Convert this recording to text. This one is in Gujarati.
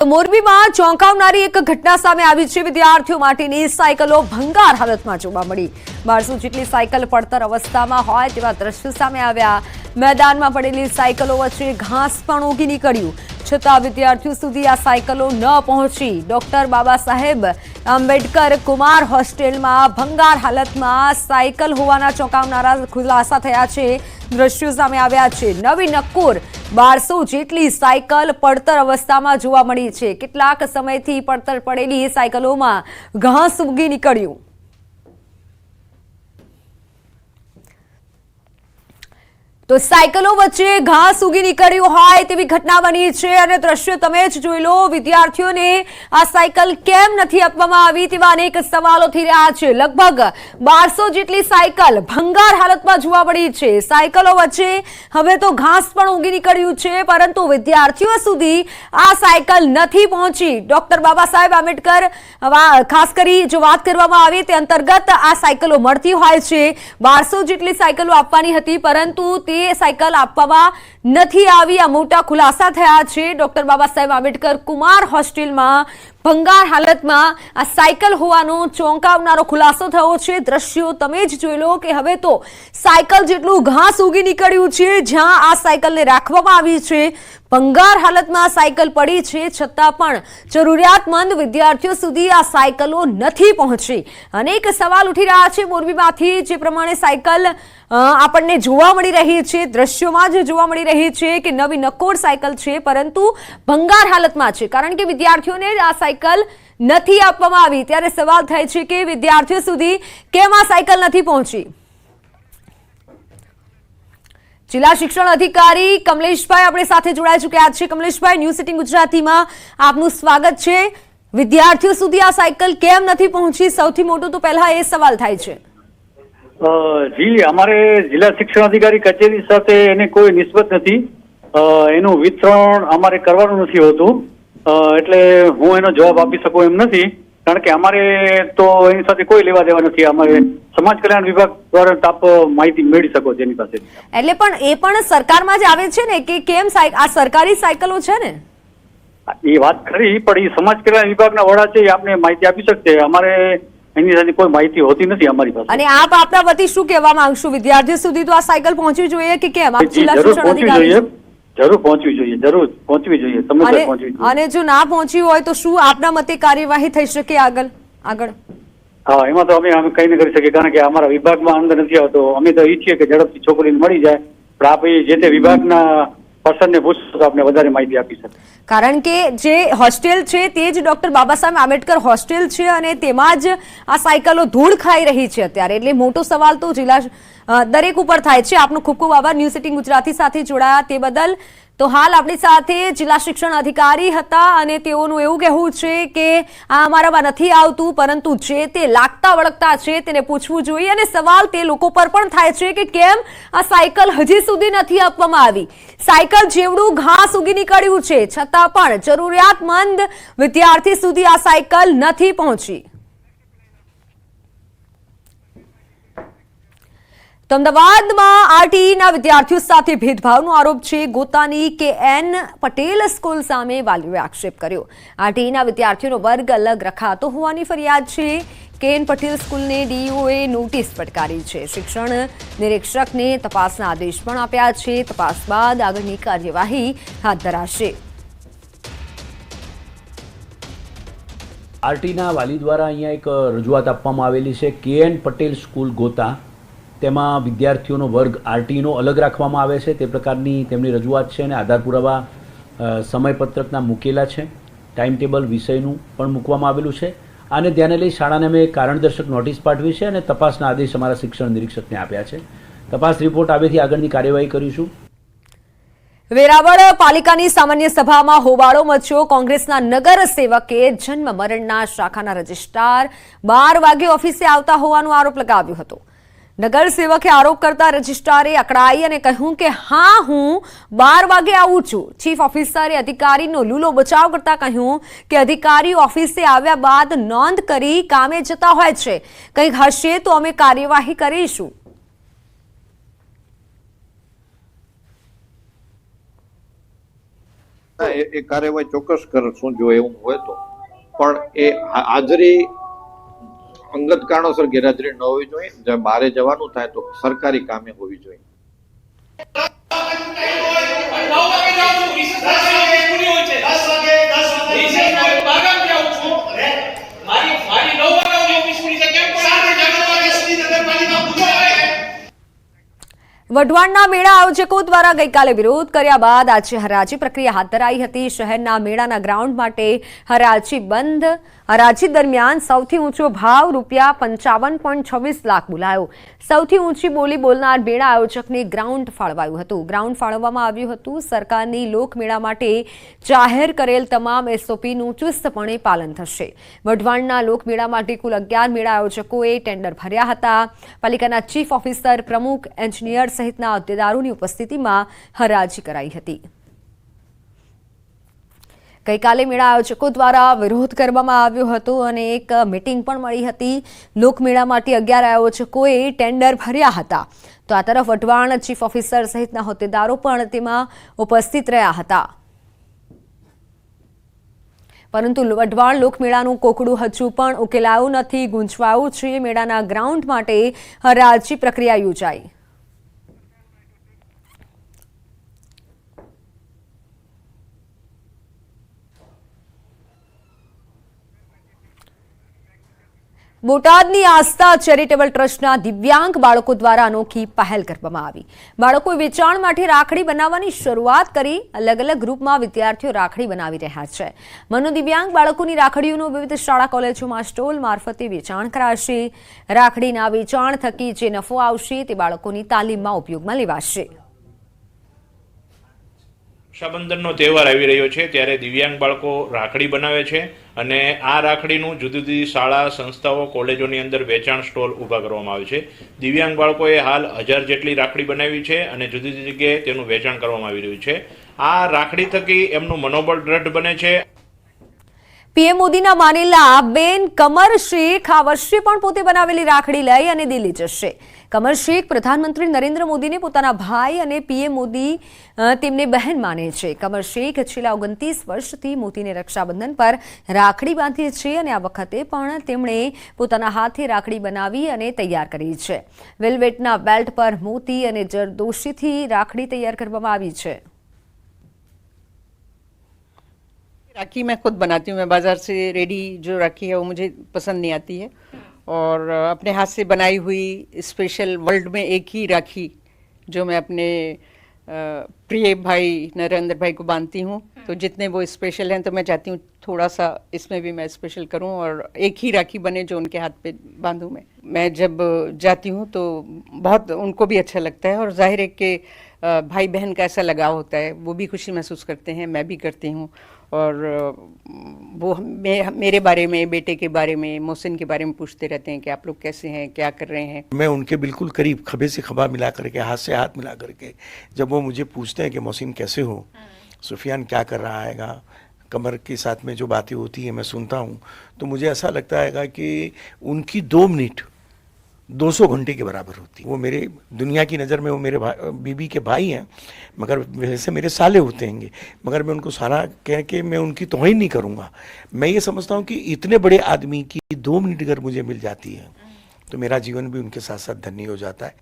મોરબીમાં ચોંકાવનારી એક ઘટના સામે આવી છે। વિદ્યાર્થીઓ માટેની સાયકલો ભંગાર હાલતમાં જોવા મળી। 1200 જેટલી સાયકલ પડતર અવસ્થામાં હોય તેવા દ્રશ્યો સામે આવ્યા। મેદાનમાં પડેલી સાયકલો વચ્ચે ઘાસ પણ ઉગી નીકળ્યું, છતાં વિદ્યાર્થીઓ સુધી આ સાયકલો ન પહોંચી। ડોક્ટર બાબા સાહેબ આંબેડકર કુમાર હોસ્ટેલમાં ભંગાર હાલતમાં સાયકલ હોવાના ચોંકાવનારા ખુલાસા થયા છે। દ્રશ્યો સામે આવ્યા છે। નવી નક્કોર 1200 જેટલી સાયકલ પડતર અવસ્થામાં જોવા મળી છે। કેટલાક સમયથી પડતર પડેલી સાયકલોમાં ઘાસ ઉગી નીકળ્યું। તો સાયકલો વચ્ચે ઘાસ ઉગી નીકળ્યું હોય તેવી ઘટના બની છે અને દ્રશ્યો તમે જ જોઈ લો। વિદ્યાર્થીઓને આ સાયકલ કેમ નથી આપવામાં આવી તેવા અનેક સવાલો થઈ રહ્યા છે। લગભગ 1200 જેટલી સાયકલ ભંગાર હાલતમાં જોવા મળી છે। સાયકલો વચ્ચે હવે તો ઘાસ પણ ઉગી નીકળ્યું છે, પરંતુ વિદ્યાર્થીઓ સુધી આ સાયકલ નથી પહોંચી। ડોક્ટર બાબા સાહેબ આંબેડકર ખાસ કરી જો વાત કરવામાં આવે તે અંતર્ગત આ સાયકલો મળતી હોય છે। 1200 જેટલી સાયકલો આપવાની હતી, પરંતુ તે સાયકલ આપવામાં નથી આવી। આ મોટા ખુલાસા થયા છે। ડોક્ટર બાબા સાહેબ આંબેડકર કુમાર હોસ્ટેલમાં ભંગાર હાલતમાં આ સાયકલ હોવાનો ચોંકાવનારો ખુલાસો થયો છે। દ્રશ્યો તમે જ જોઈ લો કે હવે તો સાયકલ જેટલું ઘાસ ઉગી નીકળ્યું છે। જ્યાં આ સાયકલને રાખવામાં આવી છે, ભંગાર હાલતમાં સાયકલ પડી છે, છતાં પણ જરૂરિયાતમંદ વિદ્યાર્થીઓ સુધી આ સાયકલો નથી પહોંચી। અનેક સવાલ ઉઠી રહ્યા છે મોરબીમાંથી। જે પ્રમાણે સાયકલ આપણને જોવા મળી રહી છે, દ્રશ્યોમાં જ જોવા મળી રહી છે કે નવી નક્કોર સાયકલ છે, પરંતુ ભંગાર હાલતમાં છે, કારણ કે વિદ્યાર્થીઓને આ સાયકલ નથી આપવામાં આવી। ત્યારે સવાલ થાય છે કે વિદ્યાર્થીઓ સુધી કેમ આ સાયકલ નથી પહોંચી। જિલ્લા શિક્ષણ અધિકારી કમલેશભાઈ આપણી સાથે જોડાઈ ચૂક્યા છે। કમલેશભાઈ, ન્યૂઝ 18 ગુજરાતીમાં આપનું સ્વાગત છે। વિદ્યાર્થીઓ સુધી આ સાયકલ કેમ નથી પહોંચી, સૌથી મોટો તો પહેલા એ સવાલ થાય છે। જી, અમારે જિલ્લા શિક્ષણ અધિકારી કચેરી સાથે એને કોઈ નિસ્બત નથી। એનું વિતરણ અમારે કરવાનું નથી હોતું, એટલે હું એનો જવાબ આપી શકું એમ નથી, કારણ કે અમારે તો એની સાથે કોઈ લેવા દેવા નથી। અમારે સમાજ કલ્યાણ વિભાગ દ્વારા આપ માહિતી મેળવી શકો છો એની પાસે। એટલે પણ એ પણ સરકારમાં જ આવે છે ને કે કેમ આ સરકારી સાયકલો છે ને? એ વાત ખરી, પણ એ સમાજ કલ્યાણ વિભાગના વડા છે, એ આપને માહિતી આપી શકશે। અમારે એની સાથે કોઈ માહિતી હોતી નથી અમારી પાસે। અને આપ આપના વતી શું કહેવા માંગશો? વિદ્યાર્થીઓ સુધી તો આ સાયકલ પહોંચવી જોઈએ કે કેમ? આપ જિલ્લા શિક્ષણ અધિકારી છો। જરૂર પહોંચવી જોઈએ, જરૂર પહોંચવી જોઈએ, સમયસર પહોંચવી જોઈએ। અને જો ના પહોંચી હોય તો શું આપના મતે કાર્યવાહી થઈ શકે આગળ? હા, એમાં તો અમે કઈ ન કરી શકીએ, કારણ કે અમારા વિભાગમાં અંદર નથી આવતો। અમે તો ઈચ્છીએ કે ઝડપથી છોકરીને મળી જાય, પણ આપ જે તે વિભાગના પર્સનને પૂછશો તો આપને વધારે માહિતી આપી શકે। કારણ કે જે હોસ્ટેલ છે તે જ ડોક્ટર બાબા સાહેબ આંબેડકર હોસ્ટેલ છે અને તેમાં જ આ સાયકલો ધૂળ ખાઈ રહી છે અત્યારે, એટલે મોટો સવાલ તો જિલ્લા દરેક ઉપર થાય છે। આપનો ખૂબ ખૂબ આભાર ન્યૂઝ 18 ગુજરાતી સાથે જોડાયા તે બદલ। તો હાલ આપણી સાથે જિલ્લા શિક્ષણ અધિકારી હતા અને તેઓનું એવું કહેવું છે કે આ અમારામાં નથી આવતું, પરંતુ જે તે લાગતા વળગતા છે તેને પૂછવું જોઈએ। અને સવાલ તે લોકો પર પણ થાય છે કે કેમ આ સાયકલ હજી સુધી નથી આપવામાં આવી। સાયકલ જેવડું ઘાસ ઉગી નીકળ્યું છે, છતાં પણ જરૂરિયાતમંદ વિદ્યાર્થી સુધી આ સાયકલ નથી પહોંચી। તો અમદાવાદમાં આરટીઈના વિદ્યાર્થીઓ સાથે ભેદભાવનો આરોપ છે। ગોતાની KN પટેલ સ્કૂલ સામે વાલીઓએ આક્ષેપ કર્યો। આરટીઈના વિદ્યાર્થીઓનો વર્ગ અલગ રખાતો હોવાની ફરિયાદ છે। KN પટેલ સ્કૂલને ડીઈઓએ નોટિસ ફટકારી છે। શિક્ષણ નિરીક્ષકને તપાસના આદેશ પણ આપ્યા છે। તપાસ બાદ આગળની કાર્યવાહી હાથ ધરાશે। આરટીઈના વાલી દ્વારા અહીંયા એક રજૂઆત આપવામાં આવેલી છે। KN પટેલ સ્કૂલ ગોતા, તેમાં વિદ્યાર્થીઓનો વર્ગ આરટીઈનો અલગ રાખવામાં આવે છે, તે પ્રકારની તેમની રજૂઆત છે અને આધાર પુરાવા સમયપત્રકના મૂકેલા છે। ટાઈમ ટેબલ વિષયનું પણ મૂકવામાં આવેલું છે। આને ધ્યાને લઈ શાળાને અમે કારણદર્શક નોટિસ પાઠવી છે અને તપાસના આદેશ અમારા શિક્ષણ નિરીક્ષકને આપ્યા છે। તપાસ રિપોર્ટ આવેથી આગળની કાર્યવાહી કરીશું। વેરાવળ પાલિકાની સામાન્ય સભામાં હોબાળો મચ્યો। કોંગ્રેસના નગર સેવકે જન્મ મરણના શાખાના રજિસ્ટ્રાર 12 વાગે ઓફિસે આવતા હોવાનો આરોપ લગાવ્યો હતો। નગર સેવકે આરોપ કરતા રજિસ્ટ્રારે અકળાઈ અને કહ્યું કે હા, હું 12 વાગે આવું છું। ચીફ ઓફિસરે અધિકારીનો લૂલો બચાવ કરતા કહ્યું કે અધિકારી ઓફિસે આવ્યા બાદ નોંધ કરી કામે જતા હોય છે, કંઈક હશે તો અમે કાર્યવાહી કરીશું। એ કાર્યવાહી ચોક્કસ કરશું જો એવું હોય તો, પણ એ હાજરી અંગત કારણોસર ગેરહાજરી ન હોવી જોઈએ. જો બહારે જવાનું થાય તો સરકારી કામે હોવી જોઈએ. વઢવાણના મેળા આયોજકો દ્વારા ગઈકાલે વિરોધ કર્યા બાદ આજે હરાજી પ્રક્રિયા હાથ ધરાઈ હતી. શહેરના મેળાના ગ્રાઉન્ડ માટે હરાજી બંધ. હરાજી દરમિયાન સૌથી ઊંચો ભાવ ₹55.26 લાખ બોલાયો. સૌથી ઊંચી બોલી બોલનાર મેળા આયોજકને ગ્રાઉન્ડ ફાળવાયું હતું. ગ્રાઉન્ડ ફાળવવામાં આવ્યું હતું. સરકારની લોકમેળા માટે જાહેર કરેલ તમામ એસઓપીનું ચુસ્તપણે પાલન થશે. વઢવાણના લોકમેળા માટે કુલ 11 મેળા આયોજકોએ ટેન્ડર ભર્યા હતા. પાલિકાના ચીફ ઓફિસર, પ્રમુખ, એન્જિનિયર સહિતના હોદ્દેદારોની ઉપસ્થિતિમાં હરાજી કરાઈ હતી. ગઈકાલે મેળા આયોજકો દ્વારા વિરોધ કરવામાં આવ્યો હતો અને એક મીટિંગ પણ મળી હતી. લોકમેળા માટે 11 આયોજકોએ ટેન્ડર ભર્યા હતા. તો આ તરફ વઢવાણ ચીફ ઓફિસર સહિતના હોદ્દેદારો પણ તેમાં ઉપસ્થિત રહ્યા હતા. પરંતુ વઢવાણ લોકમેળાનું કોકડું હજુ પણ ઉકેલાયું નથી. ગૂંચવાયું છે. મેળાના ગ્રાઉન્ડ માટે હરાજી પ્રક્રિયા યોજાઈ. બોટાદની આસ્થા ચેરિટેબલ ટ્રસ્ટના દિવ્યાંગ બાળકો દ્વારા અનોખી પહેલ કરવામાં આવી. બાળકોએ વેચાણ માટે રાખડી બનાવવાની શરૂઆત કરી. અલગ અલગ ગ્રુપમાં વિદ્યાર્થીઓ રાખડી બનાવી રહ્યા છે. મનોદિવ્યાંગ બાળકોની રાખડીઓનું વિવિધ શાળા કોલેજોમાં સ્ટોલ મારફતે વેચાણ કરાશે. રાખડીના વેચાણ થકી જે નફો આવશે તે બાળકોની તાલીમમાં ઉપયોગમાં લેવાશે. રક્ષાબંધનનો તહેવાર આવી રહ્યો છે ત્યારે દિવ્યાંગ બાળકો રાખડી બનાવે છે અને આ રાખડીનું જુદી જુદી શાળા, સંસ્થાઓ, કોલેજોની અંદર વેચાણ સ્ટોલ ઊભા કરવામાં આવે છે. દિવ્યાંગ બાળકોએ હાલ 1000 જેટલી રાખડી બનાવી છે અને જુદી જુદી જગ્યાએ તેનું વેચાણ કરવામાં આવી રહ્યું છે. આ રાખડી થકી એમનું મનોબળ દ્રઢ બને છે. પીએમ મોદીના માનેલા બેન કમર શેખ આ વર્ષે પણ પોતે બનાવેલી રાખડી લઈ અને દિલ્હી જશે. કમર શેખ પ્રધાનમંત્રી નરેન્દ્ર મોદીને પોતાના ભાઈ અને પીએમ મોદી તેમને બહેન માને છે. કમર શેખ છેલ્લા 29 વર્ષથી મોદીને રક્ષાબંધન પર રાખડી બાંધી છે અને આ વખતે પણ તેમણે પોતાના હાથે રાખડી બનાવી અને તૈયાર કરી છે. વેલ્વેટના બેલ્ટ પર મોતી અને જરદોશીથી રાખડી તૈયાર કરવામાં આવી છે. राखी मैं खुद बनाती हूँ. मैं बाज़ार से रेडी जो राखी है वो मुझे पसंद नहीं आती है और अपने हाथ से बनाई हुई स्पेशल वर्ल्ड में एक ही राखी जो मैं अपने प्रिय भाई नरेंद्र भाई को बांधती हूँ. तो जितने वो स्पेशल हैं तो मैं चाहती हूँ थोड़ा सा इसमें भी मैं स्पेशल करूँ और एक ही राखी बने जो उनके हाथ पे बांधूँ. मैं जब जाती हूँ तो बहुत उनको भी अच्छा लगता है और जाहिर है कि भाई बहन का ऐसा लगाव होता है. वो भी खुशी महसूस करते हैं, मैं भी करती हूँ और वो मेरे बारे में, बेटे के बारे में, मोहसिन के बारे में पूछते रहते हैं कि आप लोग कैसे हैं, क्या कर रहे हैं. मैं उनके बिल्कुल करीब खभे से खभा मिला करके, हाथ से हाथ मिला करके जब वो मुझे पूछते हैं कि मोहसिन कैसे हो, सुफियान क्या कर रहा हैगा, कमर के साथ में जो बातें होती है मैं सुनता हूँ तो मुझे ऐसा लगता है कि उनकी 2 मिनट 200 घंटे के बराबर होती. वो मेरे दुनिया की नज़र में वो मेरे बीबी के भाई हैं मगर वैसे मेरे साले होते हैं. मगर मैं उनको सारा कह के मैं उनकी तौहीन नहीं करूँगा. मैं ये समझता हूँ कि इतने बड़े आदमी की 2 मिनट अगर मुझे मिल जाती है तो मेरा जीवन भी उनके साथ साथ धन्य हो जाता है.